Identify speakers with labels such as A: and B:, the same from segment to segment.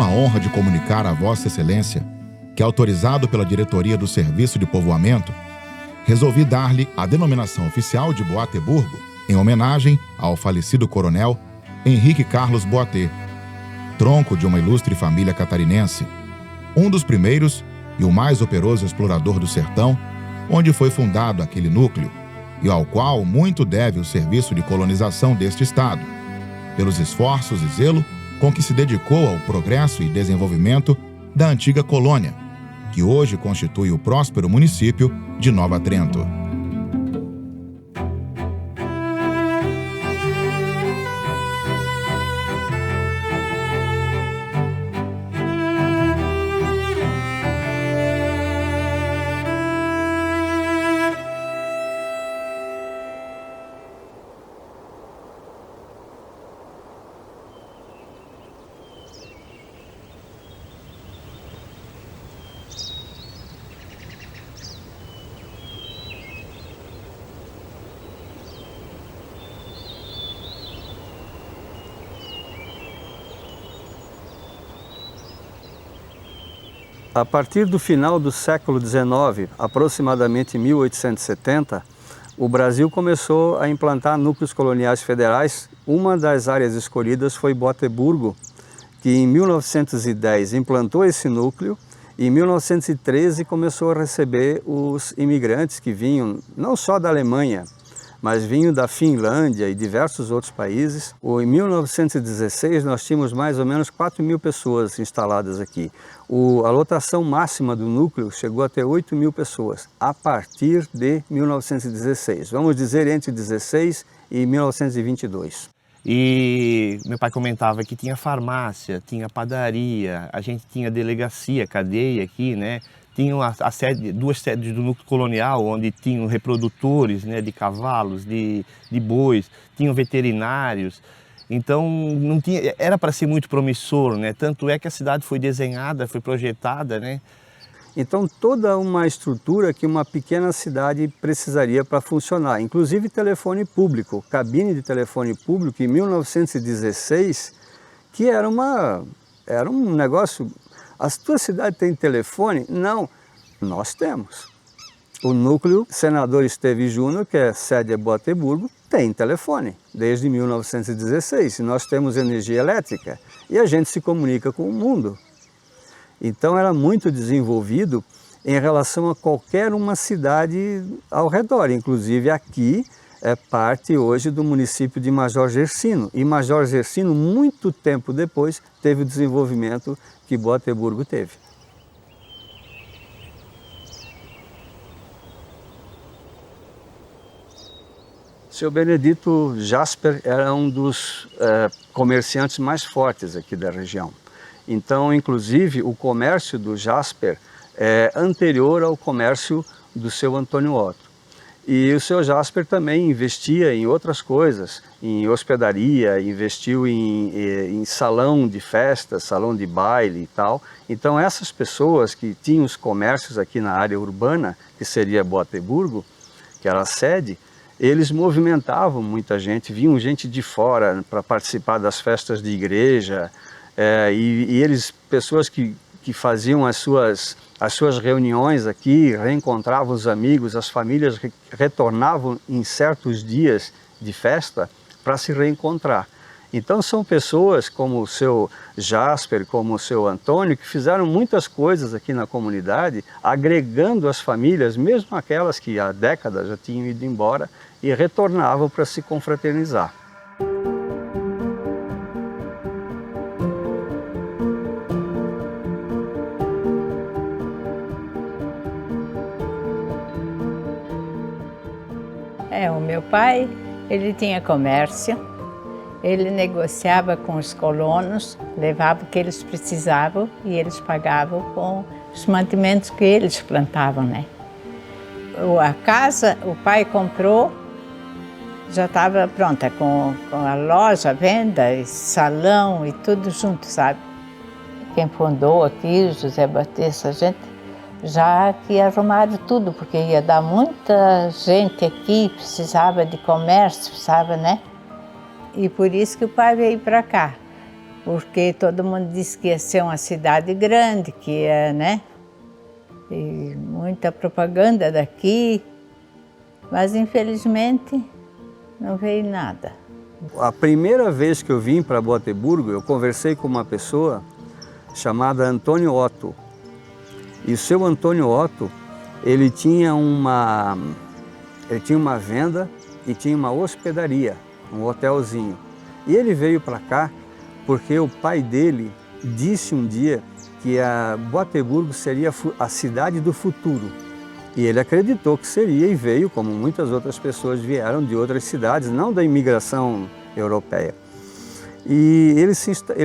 A: Tenho a honra de comunicar a Vossa Excelência que, autorizado pela diretoria do Serviço de Povoamento, resolvi dar-lhe a denominação oficial de Boateburgo, em homenagem ao falecido coronel Henrique Carlos Boatê, tronco de uma ilustre família catarinense, um dos primeiros e o mais operoso explorador do sertão, onde foi fundado aquele núcleo, e ao qual muito deve o serviço de colonização deste estado, pelos esforços e zelo com que se dedicou ao progresso e desenvolvimento da antiga colônia, que hoje constitui o próspero município de Nova Trento.
B: A partir do final do século XIX, aproximadamente 1870, o Brasil começou a implantar núcleos coloniais federais. Uma das áreas escolhidas foi Boateburgo, que em 1910 implantou esse núcleo e em 1913 começou a receber os imigrantes que vinham não só da Alemanha, mas vinham da Finlândia e diversos outros países. Em 1916 nós tínhamos mais ou menos 4.000 pessoas instaladas aqui. A lotação máxima do núcleo chegou a ter 8.000 pessoas, a partir de 1916. Vamos dizer entre 16 e 1922.
C: E meu pai comentava que tinha farmácia, tinha padaria, a gente tinha delegacia, cadeia aqui, né? Tinham duas sedes do núcleo colonial, onde tinham reprodutores, né, de cavalos, de bois, tinham veterinários. Então, não tinha, era para ser muito promissor, né? Tanto é que a cidade foi desenhada, foi projetada, né?
B: Então, toda uma estrutura que uma pequena cidade precisaria para funcionar, inclusive telefone público, cabine de telefone público em 1916, que era um negócio... A tua cidade tem telefone? Não, nós temos. O núcleo Senador Esteves Júnior, que é sede em Boateburgo, tem telefone desde 1916. E nós temos energia elétrica e a gente se comunica com o mundo. Então era muito desenvolvido em relação a qualquer uma cidade ao redor. Inclusive aqui é parte hoje do município de Major Gercino. E Major Gercino, muito tempo depois, teve o desenvolvimento que Boateburgo teve. Seu Benedito Jasper era um dos comerciantes mais fortes aqui da região. Então, inclusive, o comércio do Jasper é anterior ao comércio do seu Antônio Otto. E o seu Jasper também investia em outras coisas, em hospedaria, investiu em salão de festas, salão de baile e tal. Então essas pessoas que tinham os comércios aqui na área urbana, que seria Boateburgo, que era a sede, eles movimentavam muita gente, vinham gente de fora para participar das festas de igreja, pessoas que faziam as suas reuniões aqui, reencontravam os amigos, as famílias retornavam em certos dias de festa para se reencontrar. Então são pessoas como o seu Jasper, como o seu Antônio, que fizeram muitas coisas aqui na comunidade, agregando as famílias, mesmo aquelas que há décadas já tinham ido embora, e retornavam para se confraternizar.
D: O meu pai, ele tinha comércio, ele negociava com os colonos, levava o que eles precisavam e eles pagavam com os mantimentos que eles plantavam, né? A casa, o pai comprou, já estava pronta, com a loja, a venda, e salão e tudo junto, sabe? Quem fundou aqui, José Batista, a gente já que arrumaram tudo, porque ia dar muita gente aqui, precisava de comércio, precisava, né? E por isso que o pai veio para cá. porque todo mundo disse que ia ser uma cidade grande, que ia, né? E muita propaganda daqui, mas infelizmente não veio nada.
B: A primeira vez que eu vim para Boateburgo, eu conversei com uma pessoa chamada Antônio Otto. E o seu Antônio Otto, ele tinha uma venda e tinha uma hospedaria, um hotelzinho. E ele veio para cá porque o pai dele disse um dia que a Boateburgo seria a cidade do futuro. E ele acreditou que seria e veio, como muitas outras pessoas vieram de outras cidades, não da imigração europeia. E ele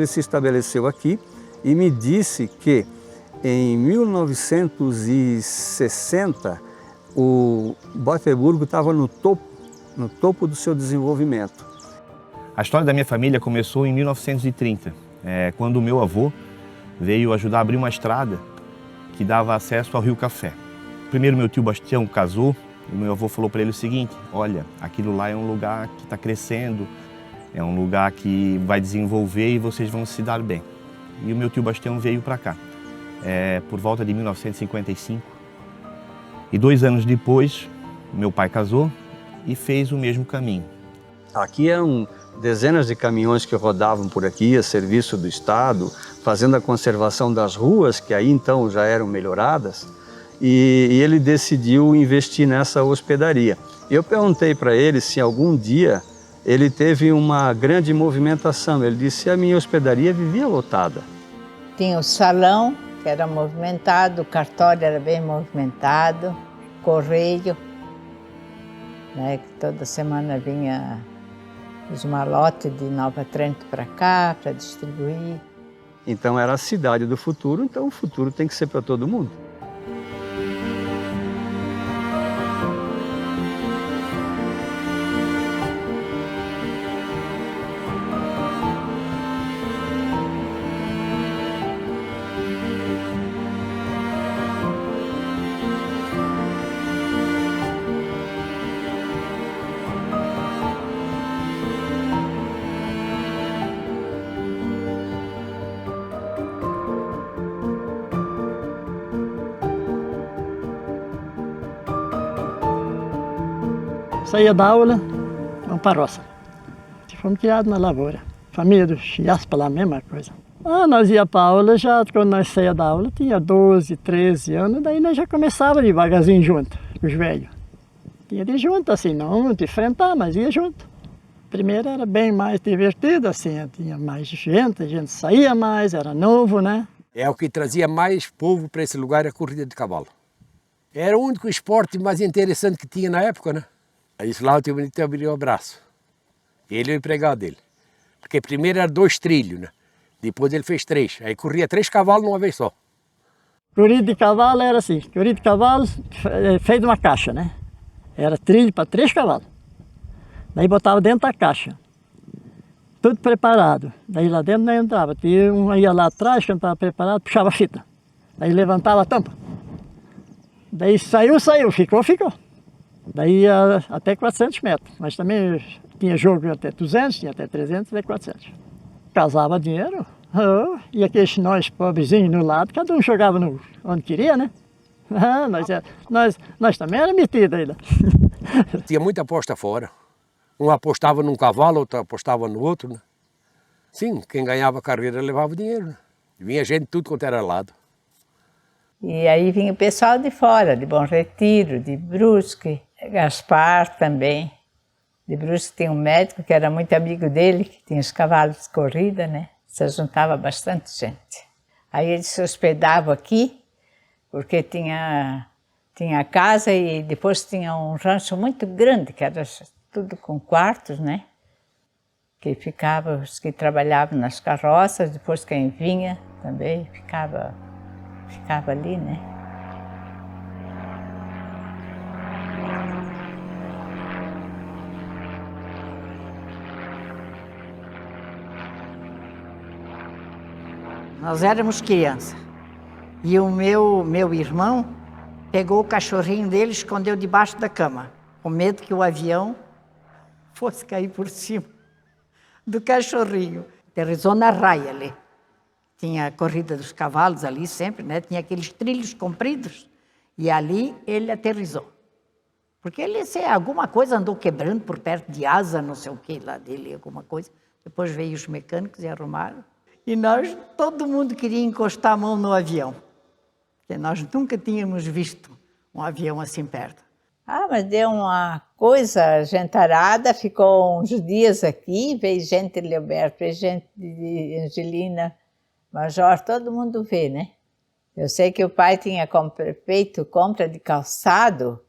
B: se estabeleceu aqui e me disse que em 1960 o Boateburgo estava no topo do seu desenvolvimento.
C: A história da minha família começou em 1930, quando o meu avô veio ajudar a abrir uma estrada que dava acesso ao Rio Café. Primeiro meu tio Bastião casou e meu avô falou para ele o seguinte: olha, aquilo lá é um lugar que está crescendo, é um lugar que vai desenvolver e vocês vão se dar bem. E o meu tio Bastião veio para cá, por volta de 1955. E 2 anos depois, meu pai casou e fez o mesmo caminho.
B: Aqui eram dezenas de caminhões que rodavam por aqui, a serviço do Estado, fazendo a conservação das ruas, que aí então já eram melhoradas, e ele decidiu investir nessa hospedaria. Eu perguntei para ele se algum dia ele teve uma grande movimentação. Ele disse que a minha hospedaria vivia lotada.
D: Tinha o salão, que era movimentado, o cartório era bem movimentado, correio, né, que toda semana vinha os malotes de Nova Trento para cá, para distribuir.
B: Então era a cidade do futuro, então o futuro tem que ser para todo mundo.
E: Saía da aula, vamos para a roça. Fomos criados na lavoura. Família do Chiaspa lá, a mesma coisa. Nós ia para a aula já, quando nós saía da aula, tinha 12, 13 anos, daí nós já começava devagarzinho junto, com os velhos. Ia de junto, assim, não de enfrentar, mas ia junto. Primeiro era bem mais divertido, assim, tinha mais gente, a gente saía mais, era novo, né?
F: O que trazia mais povo para esse lugar, a corrida de cavalo. Era o único esporte mais interessante que tinha na época, né? Aí lá o tio Benito abriu o braço. Ele e o empregado dele. Porque primeiro era 2 trilhos, né? Depois ele fez 3. Aí corria 3 cavalos numa vez só.
E: Corrida de cavalo era assim, corrida de cavalo feito uma caixa, né? Era trilho para 3 cavalos. Daí botava dentro da caixa. Tudo preparado. Daí lá dentro não entrava. Um ia lá atrás, quando estava preparado, puxava a fita. Daí levantava a tampa. Daí saiu, ficou. Daí ia até 400 metros, mas também tinha jogo até 200, tinha até 300, até 400. Casava dinheiro, e aqueles nós pobrezinhos no lado, cada um jogava onde queria, né? Nós também era metidos ainda.
F: Tinha muita aposta fora. Um apostava num cavalo, outro apostava no outro, né? Sim, quem ganhava a carreira levava o dinheiro, né? Vinha gente de tudo quanto era lado.
D: E aí vinha o pessoal de fora, de Bom Retiro, de Brusque, Gaspar também. De Brusque tem um médico que era muito amigo dele, que tinha os cavalos de corrida, né? Se juntava bastante gente. Aí eles se hospedavam aqui, porque tinha casa e depois tinha um rancho muito grande, que era tudo com quartos, né? Que ficava, os que trabalhavam nas carroças, depois quem vinha também ficava ali, né?
G: Nós éramos crianças. E o meu irmão pegou o cachorrinho dele e escondeu debaixo da cama, com medo que o avião fosse cair por cima do cachorrinho. Aterrissou na raia ali. Tinha a corrida dos cavalos ali sempre, né? Tinha aqueles trilhos compridos. E ali ele aterrissou. Porque ele, se alguma coisa andou quebrando por perto de asa, não sei o que lá dele, alguma coisa. Depois veio os mecânicos e arrumaram. E nós, todo mundo queria encostar a mão no avião. Porque nós nunca tínhamos visto um avião assim perto.
D: Ah, mas deu uma coisa, gentarada, ficou uns dias aqui, veio gente de Leoberto, veio gente de Angelina, Major, todo mundo vê, né? Eu sei que o pai tinha feito compra de calçado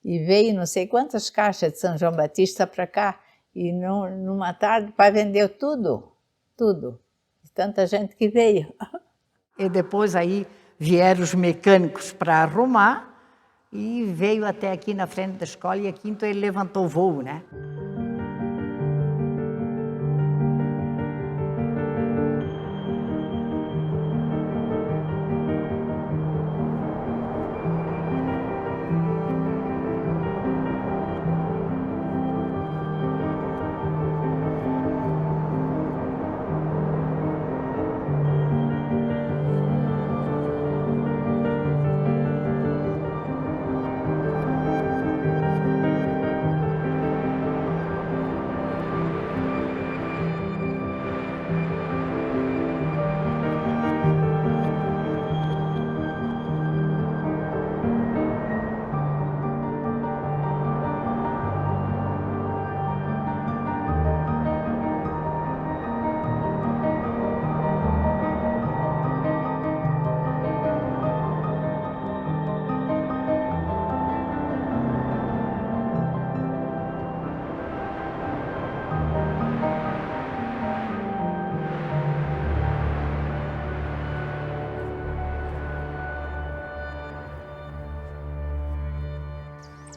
D: e veio não sei quantas caixas de São João Batista para cá. E numa tarde o pai vendeu tudo, tudo. De tanta gente que veio.
G: E depois aí vieram os mecânicos para arrumar e veio até aqui na frente da escola e aqui então ele levantou o voo, né?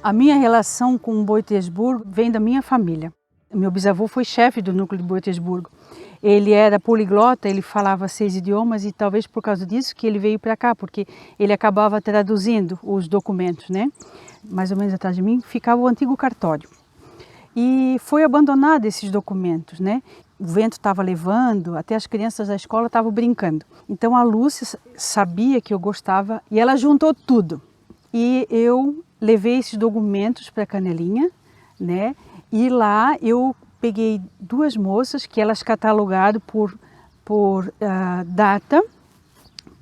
H: A minha relação com Boitesburgo vem da minha família. Meu bisavô foi chefe do núcleo de Boitesburgo. Ele era poliglota, ele falava 6 idiomas e talvez por causa disso que ele veio para cá, porque ele acabava traduzindo os documentos, né? Mais ou menos atrás de mim ficava o antigo cartório. E foi abandonado esses documentos, né? O vento estava levando, até as crianças da escola estavam brincando. Então a Lúcia sabia que eu gostava e ela juntou tudo. E eu levei esses documentos para Canelinha, né? E lá eu peguei 2 moças que elas catalogaram por data,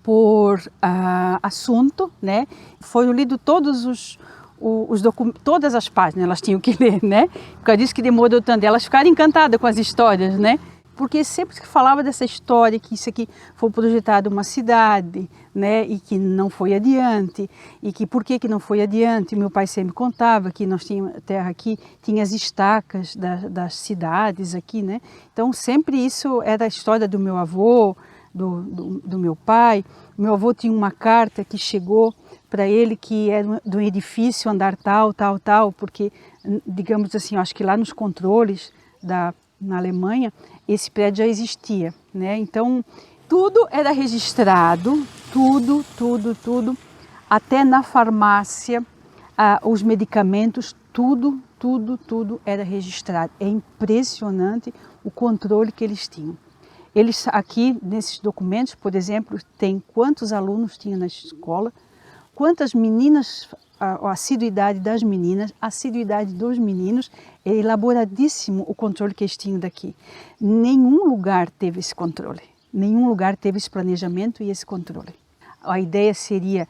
H: por assunto, né? Foi lido todos todas as páginas, elas tinham que ler, né? Por causa disso que demorou tanto, elas ficaram encantadas com as histórias, né? Porque sempre que falava dessa história, que isso aqui foi projetado uma cidade, né, e que não foi adiante, e que por que não foi adiante, meu pai sempre contava que nós tínhamos terra aqui, tinha as estacas das cidades aqui, né, então sempre isso era a história do meu avô, do meu pai. Meu avô tinha uma carta que chegou para ele que era do edifício andar tal, porque, digamos assim, eu acho que lá nos controles na Alemanha, esse prédio já existia, né? Então, tudo era registrado, tudo, até na farmácia, os medicamentos, tudo era registrado. É impressionante o controle que eles tinham. Eles aqui, nesses documentos, por exemplo, tem quantos alunos tinha na escola, quantas meninas, a assiduidade das meninas, a assiduidade dos meninos, é elaboradíssimo o controle que eles tinham daqui. Nenhum lugar teve esse controle, nenhum lugar teve esse planejamento e esse controle. A ideia seria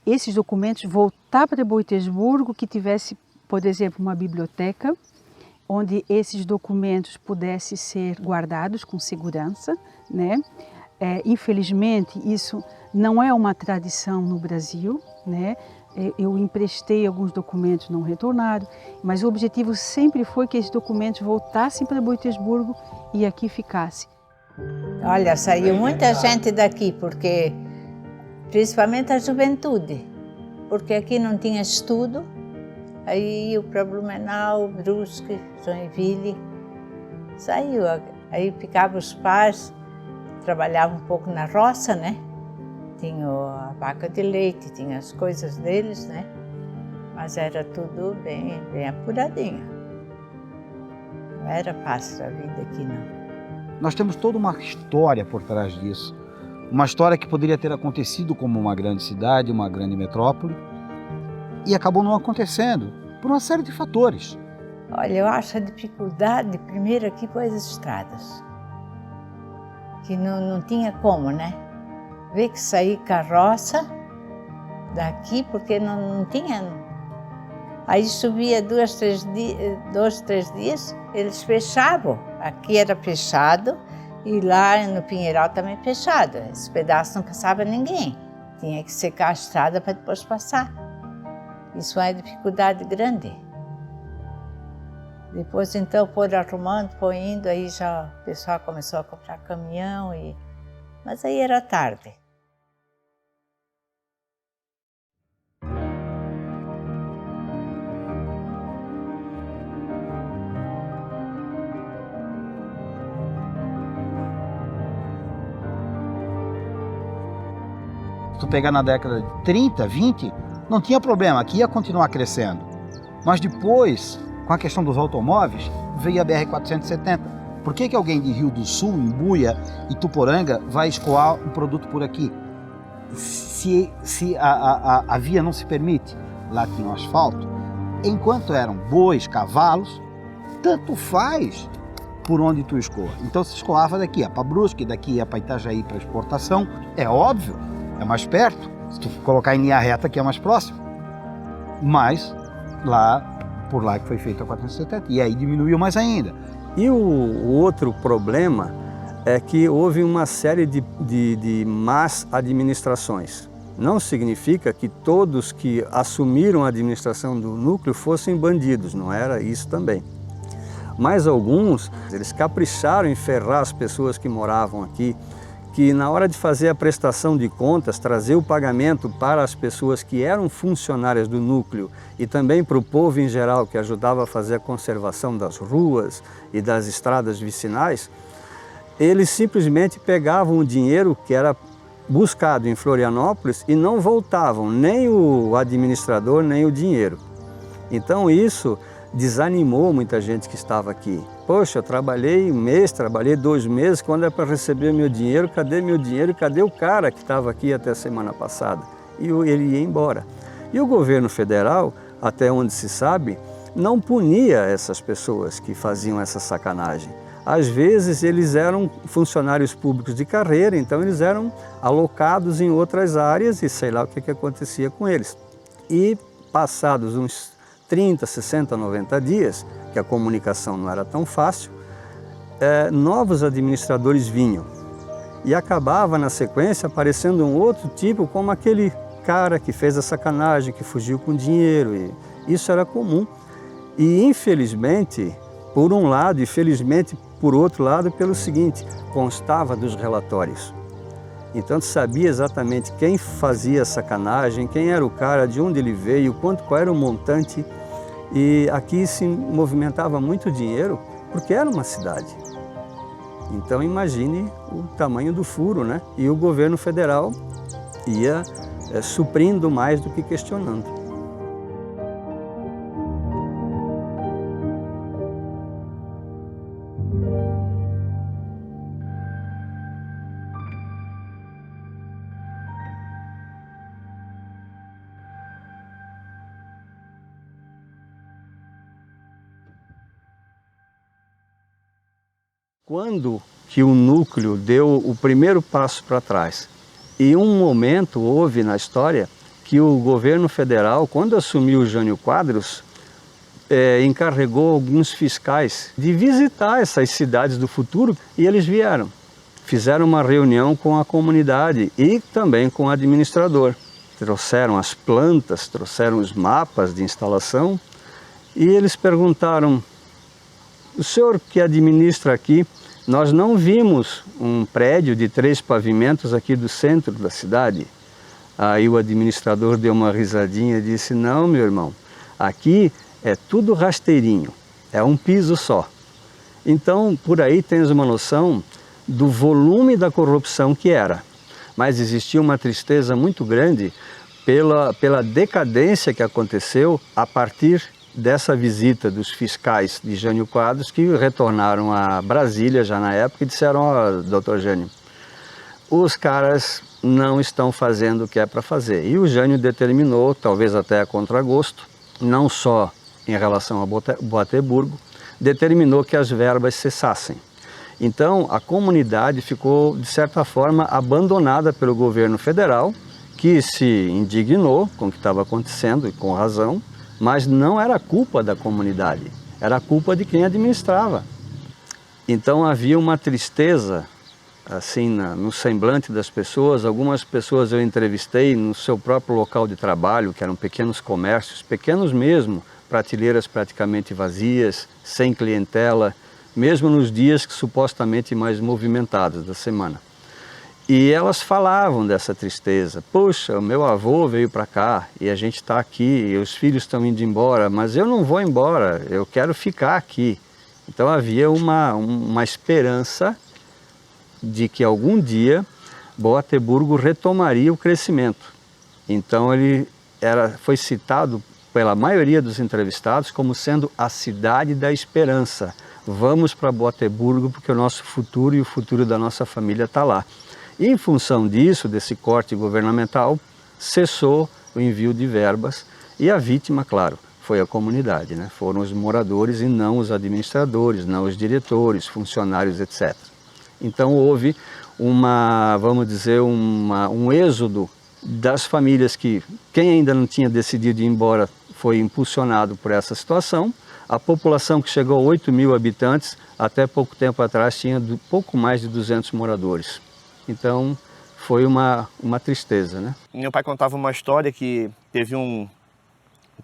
H: esses documentos voltar para Boitesburgo, que tivesse, por exemplo, uma biblioteca, onde esses documentos pudessem ser guardados com segurança, né? Infelizmente, isso não é uma tradição no Brasil, né? Eu emprestei alguns documentos não retornados, mas o objetivo sempre foi que esses documentos voltassem para Boitesburgo e aqui ficassem.
D: Olha, saiu muita gente daqui, porque principalmente a juventude, porque aqui não tinha estudo, aí o Blumenau, Brusque, Joinville, saiu, aí ficavam os pais, trabalhavam um pouco na roça, né? Tinha a vaca de leite, tinha as coisas deles, né? Mas era tudo bem apuradinho. Não era fácil a vida aqui, não.
I: Nós temos toda uma história por trás disso. Uma história que poderia ter acontecido como uma grande cidade, uma grande metrópole, e acabou não acontecendo, por uma série de fatores.
D: Olha, eu acho a dificuldade, primeiro aqui, foi as estradas. Que não tinha como, né? Ver que sair carroça daqui, porque não tinha. Aí subia 2, 3 dias, eles fechavam. Aqui era fechado e lá no Pinheiral também fechado. Esse pedaço não passava ninguém. Tinha que secar a estrada para depois passar. Isso é uma dificuldade grande. Depois, então, foram arrumando, foi indo, aí já o pessoal começou a comprar caminhão, mas aí era tarde.
I: Se tu pegar na década de 30, 20, não tinha problema, aqui ia continuar crescendo. Mas depois, com a questão dos automóveis, veio a BR-470. Por que alguém de Rio do Sul, Imbuia e Tuporanga vai escoar um produto por aqui? Se a via não se permite, lá tinha um asfalto, enquanto eram bois, cavalos, tanto faz por onde tu escoa. Então se escoava daqui ia para Brusque, daqui ia para Itajaí para exportação, é óbvio, é mais perto, se tu colocar em linha reta aqui é mais próximo, mas por lá que foi feito a 470, e aí diminuiu mais ainda.
B: E o outro problema é que houve uma série de más administrações. Não significa que todos que assumiram a administração do núcleo fossem bandidos, não era isso também. Mas alguns, eles capricharam em ferrar as pessoas que moravam aqui, que na hora de fazer a prestação de contas, trazer o pagamento para as pessoas que eram funcionárias do núcleo e também para o povo em geral que ajudava a fazer a conservação das ruas e das estradas vicinais, eles simplesmente pegavam o dinheiro que era buscado em Florianópolis e não voltavam nem o administrador nem o dinheiro. Então isso desanimou muita gente que estava aqui. Poxa, eu trabalhei um mês, trabalhei 2 meses, quando é para receber meu dinheiro, cadê meu dinheiro? Cadê o cara que estava aqui até a semana passada? E ele ia embora. E o governo federal, até onde se sabe, não punia essas pessoas que faziam essa sacanagem. Às vezes eles eram funcionários públicos de carreira, então eles eram alocados em outras áreas e sei lá o que acontecia com eles. E passados uns 30, 60, 90 dias, que a comunicação não era tão fácil, novos administradores vinham. E acabava na sequência aparecendo um outro tipo, como aquele cara que fez a sacanagem, que fugiu com dinheiro. E isso era comum. E infelizmente, por um lado, e felizmente por outro lado, pelo seguinte, constava dos relatórios. Então tu sabia exatamente quem fazia a sacanagem, quem era o cara, de onde ele veio, qual era o montante. E aqui se movimentava muito dinheiro porque era uma cidade. Então imagine o tamanho do furo, né? E o governo federal ia suprindo mais do que questionando. Quando que o núcleo deu o primeiro passo para trás? E um momento houve na história que o governo federal, quando assumiu o Jânio Quadros, encarregou alguns fiscais de visitar essas cidades do futuro e eles vieram. Fizeram uma reunião com a comunidade e também com o administrador. Trouxeram as plantas, trouxeram os mapas de instalação e eles perguntaram: o senhor que administra aqui, nós não vimos um prédio de 3 pavimentos aqui do centro da cidade? Aí o administrador deu uma risadinha e disse: não, meu irmão, aqui é tudo rasteirinho, é um piso só. Então, por aí tens uma noção do volume da corrupção que era. Mas existia uma tristeza muito grande pela decadência que aconteceu a partir dessa visita dos fiscais de Jânio Quadros, que retornaram a Brasília já na época e disseram: ó, doutor Jânio, os caras não estão fazendo o que é para fazer. E o Jânio determinou, talvez até a contragosto, não só em relação a Boateburgo, determinou que as verbas cessassem. Então a comunidade ficou, de certa forma, abandonada pelo governo federal, que se indignou com o que estava acontecendo, e com razão, mas não era culpa da comunidade, era culpa de quem administrava. Então havia uma tristeza assim no semblante das pessoas. Algumas pessoas eu entrevistei no seu próprio local de trabalho, que eram pequenos comércios, pequenos mesmo, prateleiras praticamente vazias, sem clientela, mesmo nos dias que supostamente mais movimentados da semana. E elas falavam dessa tristeza. Poxa, o meu avô veio para cá e a gente está aqui, e os filhos estão indo embora, mas eu não vou embora, eu quero ficar aqui. Então havia uma esperança de que algum dia Boateburgo retomaria o crescimento. Então ele foi citado pela maioria dos entrevistados como sendo a cidade da esperança. Vamos para Boateburgo porque o nosso futuro e o futuro da nossa família está lá. E em função disso, desse corte governamental, cessou o envio de verbas e a vítima, claro, foi a comunidade, né? Foram os moradores e não os administradores, não os diretores, funcionários, etc. Então houve vamos dizer, um êxodo das famílias que, quem ainda não tinha decidido ir embora, foi impulsionado por essa situação. A população, que chegou a 8 mil habitantes, até pouco tempo atrás tinha pouco mais de 200 moradores. Então foi uma tristeza, né?
C: Meu pai contava uma história que teve um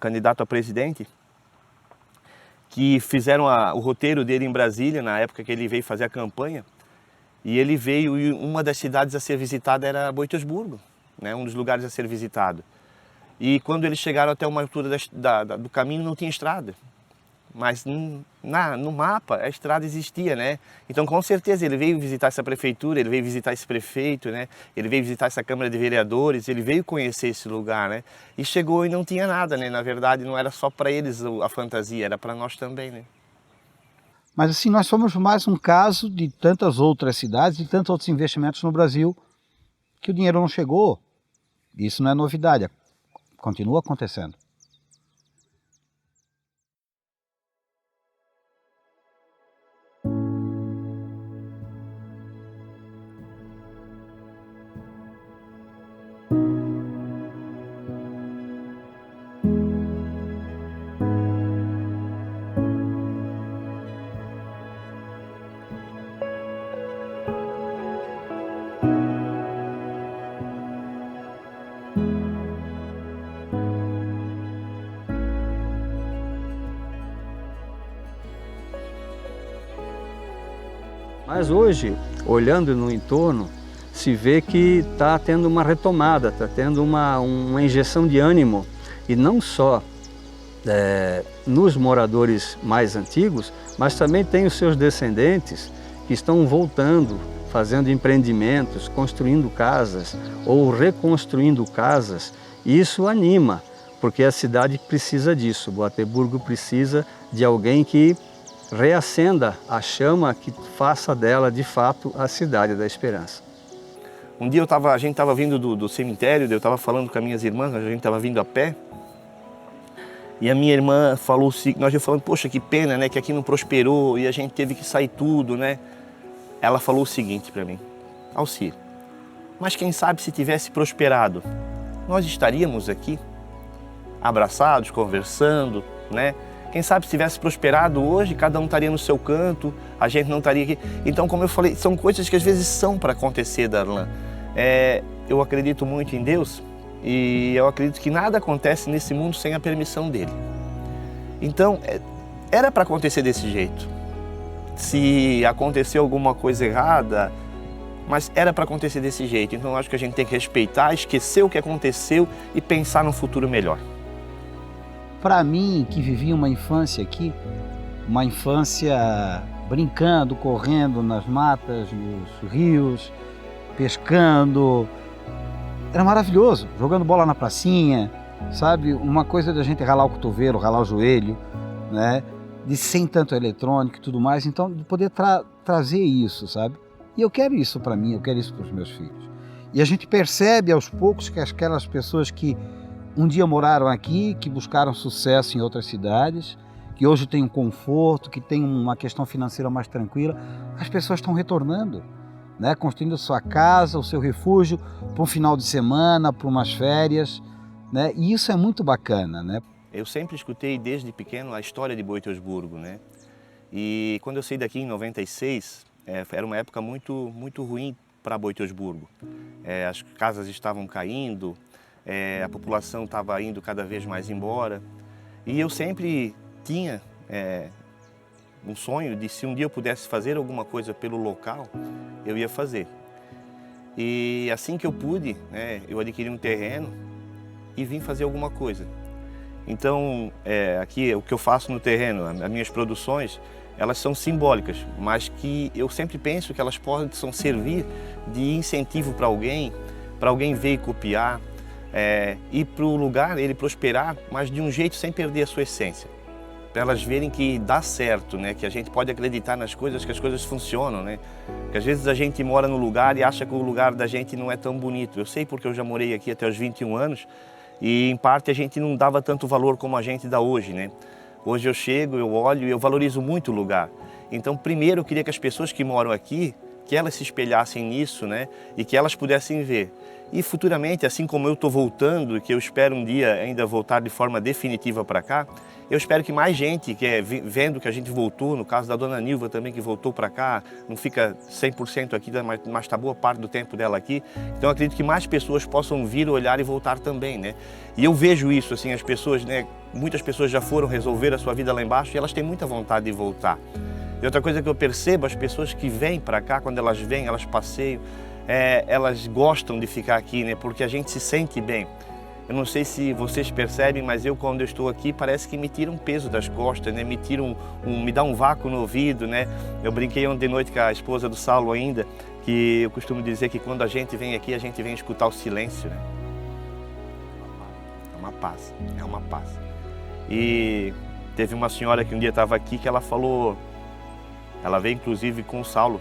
C: candidato a presidente que fizeram o roteiro dele em Brasília, na época que ele veio fazer a campanha. E ele veio, e uma das cidades a ser visitada era Boitesburgo, né, um dos lugares a ser visitado. E quando eles chegaram até uma altura do caminho, não tinha estrada. Mas no mapa a estrada existia, né? Então com certeza ele veio visitar essa prefeitura, ele veio visitar esse prefeito, né? Ele veio visitar essa Câmara de Vereadores, ele veio conhecer esse lugar, né? E chegou e não tinha nada, né? Na verdade não era só para eles a fantasia, era para nós também, né?
I: Mas assim, nós somos mais um caso de tantas outras cidades e tantos outros investimentos no Brasil que o dinheiro não chegou. Isso não é novidade, continua acontecendo.
B: Mas hoje, olhando no entorno, se vê que está tendo uma retomada, está tendo uma injeção de ânimo, e não só nos moradores mais antigos, mas também tem os seus descendentes que estão voltando, fazendo empreendimentos, construindo casas ou reconstruindo casas. E isso anima, porque a cidade precisa disso. Boateburgo precisa de alguém que reacenda a chama, que faça dela, de fato, a cidade da esperança.
C: Um dia a gente estava vindo do cemitério, eu estava falando com as minhas irmãs, a gente estava vindo a pé, e a minha irmã falou, nós já falando, poxa, que pena, né, que aqui não prosperou e a gente teve que sair tudo, né? Ela falou o seguinte para mim: Alcir, mas quem sabe se tivesse prosperado, nós estaríamos aqui, abraçados, conversando, né? Quem sabe se tivesse prosperado hoje, cada um estaria no seu canto, a gente não estaria aqui. Então, como eu falei, são coisas que às vezes são para acontecer, Darlan. Eu acredito muito em Deus e eu acredito que nada acontece nesse mundo sem a permissão dele. Então, era para acontecer desse jeito. Se aconteceu alguma coisa errada, mas era para acontecer desse jeito. Então, eu acho que a gente tem que respeitar, esquecer o que aconteceu e pensar num futuro melhor.
I: Para mim, que vivi uma infância aqui, uma infância brincando, correndo nas matas, nos rios, pescando, era maravilhoso, jogando bola na pracinha, sabe? Uma coisa da gente ralar o cotovelo, ralar o joelho, né? De sem tanto eletrônico e tudo mais, então de poder trazer isso, sabe? E eu quero isso para mim, eu quero isso para os meus filhos. E a gente percebe aos poucos que aquelas pessoas que um dia moraram aqui, que buscaram sucesso em outras cidades, que hoje têm um conforto, que têm uma questão financeira mais tranquila, as pessoas estão retornando, né? Construindo a sua casa, o seu refúgio, para um final de semana, para umas férias, né? E isso é muito bacana, né?
C: Eu sempre escutei desde pequeno a história de Boiteursburgo, né? E quando eu saí daqui em 96, era uma época muito ruim para Boiteursburgo. As casas estavam caindo, a população estava indo cada vez mais embora. E eu sempre tinha um sonho de, se um dia eu pudesse fazer alguma coisa pelo local, eu ia fazer. E assim que eu pude, eu adquiri um terreno e vim fazer alguma coisa. Então, aqui o que eu faço no terreno, as minhas produções, elas são simbólicas, mas que eu sempre penso que elas possam servir de incentivo para alguém ver e copiar, ir para o lugar, ele prosperar, mas de um jeito sem perder a sua essência. Para elas verem que dá certo, né? Que a gente pode acreditar nas coisas, que as coisas funcionam, né? Porque às vezes a gente mora no lugar e acha que o lugar da gente não é tão bonito. Eu sei porque eu já morei aqui até os 21 anos e em parte a gente não dava tanto valor como a gente dá hoje, né? Hoje eu chego, eu olho e eu valorizo muito o lugar. Então primeiro eu queria que as pessoas que moram aqui, que elas se espelhassem nisso, né? E que elas pudessem ver. E futuramente, assim como eu estou voltando, e que eu espero um dia ainda voltar de forma definitiva para cá, eu espero que mais gente, que vendo que a gente voltou, no caso da dona Nilva também, que voltou para cá, não fica 100% aqui, mas está boa parte do tempo dela aqui. Então eu acredito que mais pessoas possam vir, olhar e voltar também, né? E eu vejo isso, assim, as pessoas, né? Muitas pessoas já foram resolver a sua vida lá embaixo e elas têm muita vontade de voltar. E outra coisa que eu percebo, as pessoas que vêm para cá, quando elas vêm, elas passeiam, elas gostam de ficar aqui, né? Porque a gente se sente bem. Eu não sei se vocês percebem, mas eu, quando eu estou aqui, parece que me tira um peso das costas, né? Me dá um vácuo no ouvido, né? Eu brinquei ontem de noite com a esposa do Saulo ainda, que eu costumo dizer que quando a gente vem aqui, a gente vem escutar o silêncio, né? É uma paz, é uma paz. E teve uma senhora que um dia estava aqui que ela falou, ela veio inclusive com o Saulo,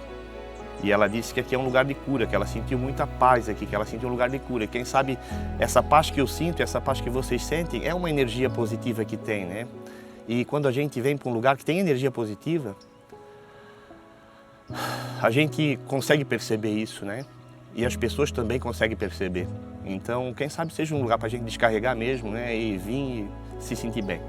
C: e ela disse que aqui é um lugar de cura, que ela sentiu muita paz aqui, que ela sentiu um lugar de cura. Quem sabe essa paz que eu sinto, essa paz que vocês sentem, é uma energia positiva que tem, né? E quando a gente vem para um lugar que tem energia positiva, a gente consegue perceber isso, né? E as pessoas também conseguem perceber. Então, quem sabe seja um lugar para a gente descarregar mesmo, né? E vir e se sentir bem.